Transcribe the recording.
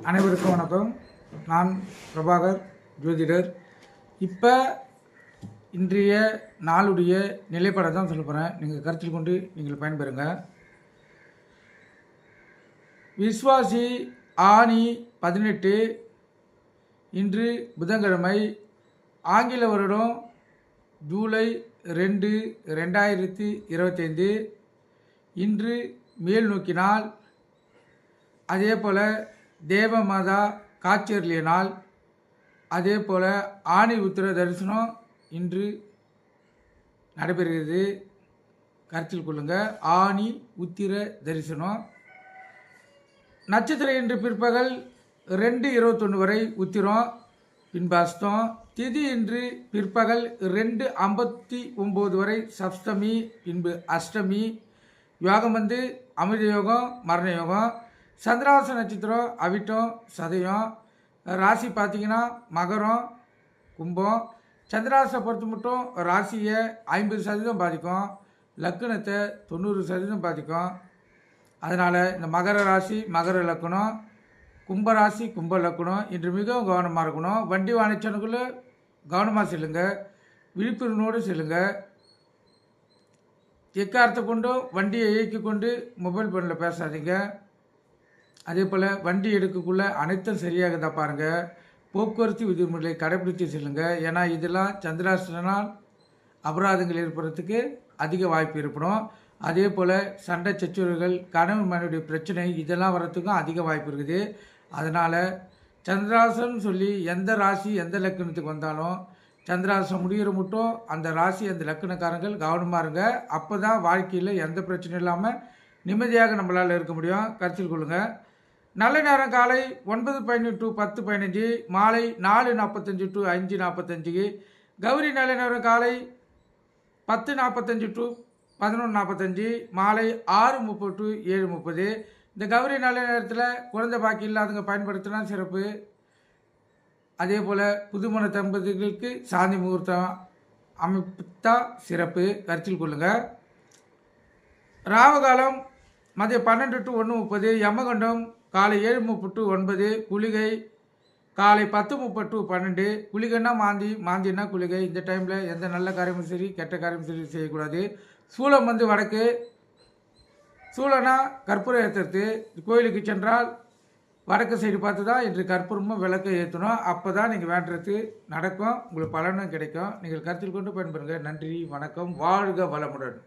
அனைவருக்கும் வணக்கம். நான் பிரபாகர் ஜோதிடர். இப்போ இன்றைய நாளுடைய நிலைப்பாடை தான் சொல்ல போகிறேன். நீங்கள் கருத்தில் கொண்டு நீங்கள் பயன்பெறுங்க. விஸ்வாசி ஆனி 18 இன்று புதன்கிழமை, ஆங்கில வருடம் ஜூலை 2, 2025. இன்று மேல் நோக்கினால், அதே போல் தேவமாதா காட்சியர்லிய நாள், அதே போல் ஆணி உத்திர தரிசனம் இன்று நடைபெறுகிறது. கருத்தில் கொள்ளுங்கள். ஆணி உத்திர தரிசனம் நட்சத்திரம் இன்று பிற்பகல் 2:21 வரை உத்திரம், பின்பு அஸ்தம். திதி இன்று பிற்பகல் 2:59 வரை சப்தமி, பின்பு அஷ்டமி. யோகம் அமிர்த யோகம், மரண யோகம். சந்திராச நட்சத்திரம் அவிட்டம், சதயம். ராசி பார்த்திங்கன்னா மகரம், கும்பம். சந்திராசை பொறுத்து மட்டும் ராசியை 50% பாதிக்கும், லக்கணத்தை 90% பாதிக்கும். அதனால் இந்த மகர ராசி மகர லக்கணம், கும்பராசி கும்ப லக்கணம் இன்று மிகவும் கவனமாக இருக்கணும். வண்டி வாணிச்சனுக்குள்ளே கவனமாக செல்லுங்க, விழிப்புணர்வோடு செல்லுங்க. எக்காரத்தை கொண்டும் வண்டியை இயக்கி கொண்டு மொபைல் ஃபோனில் பேசாதீங்க. அதே போல் வண்டி எடுக்கக்குள்ளே அனைத்தும் சரியாக தான் பாருங்கள். போக்குவரத்து விதிமுறைகளை கடைபிடித்து செல்லுங்கள். ஏன்னா இதெல்லாம் சந்திராஷ்டனால் அபராதங்கள் ஏற்படுறதுக்கு அதிக வாய்ப்பு ஏற்படும். அதே போல் சண்டை சச்சுரவுகள், கணவன் மனைவியுடைய பிரச்சனை இதெல்லாம் வர்றதுக்கும் அதிக வாய்ப்பு இருக்குது. அதனால் சந்திராசன் சொல்லி எந்த ராசி எந்த லக்கணத்துக்கு வந்தாலும் சந்திராசம் முடிகிற மட்டும் அந்த ராசி அந்த லக்கணக்காரங்கள் கவனமாக இருங்க. அப்போ தான் வாழ்க்கையில் எந்த பிரச்சனையும் இல்லாமல் நிம்மதியாக நம்மளால் இருக்க முடியும். கருத்தில் கொள்ளுங்கள். நல்ல நேரம் காலை 9:15 to 10:15, மாலை 4:45 to 5:45. கௌரி நல்ல நேரம் காலை 10:45 to 11:45, மாலை 6:30 to 7:30. இந்த கௌரி நல்ல நேரத்தில் குழந்தை பாக்கி இல்லாதவங்க பயன்படுத்தினா சிறப்பு. அதே போல் புதுமண தம்பதிகளுக்கு சாந்தி முகூர்த்தம் அமைப்புத்தான் சிறப்பு. கருத்தில் கொள்ளுங்கள். ராவகாலம் மதியம் 12 to 1:30, யமகண்டம் காலை 7:30 to 9, குளிகை காலை 10:30 to 12. குளிகைன்னா மாந்தி, மாந்தின்னா குளிகை. இந்த டைமில் எந்த நல்ல காரியமும் சரி கெட்ட காரியமும் சரி செய்யக்கூடாது. சூளம் வடக்கு, சூளனா கற்பூரம் ஏற்றுறது. கோயிலுக்கு சென்றால் வடக்கு சைடு பார்த்து தான் இன்று கற்பூரமும் விளக்கை ஏற்றணும். அப்போ தான் நீங்கள் வேண்டுறது நடக்கும், உங்களுக்கு பலனும் கிடைக்கும். நீங்கள் கருத்தில் கொண்டு பயன்பெறுங்க. நன்றி, வணக்கம், வாழ்க வளமுடன்.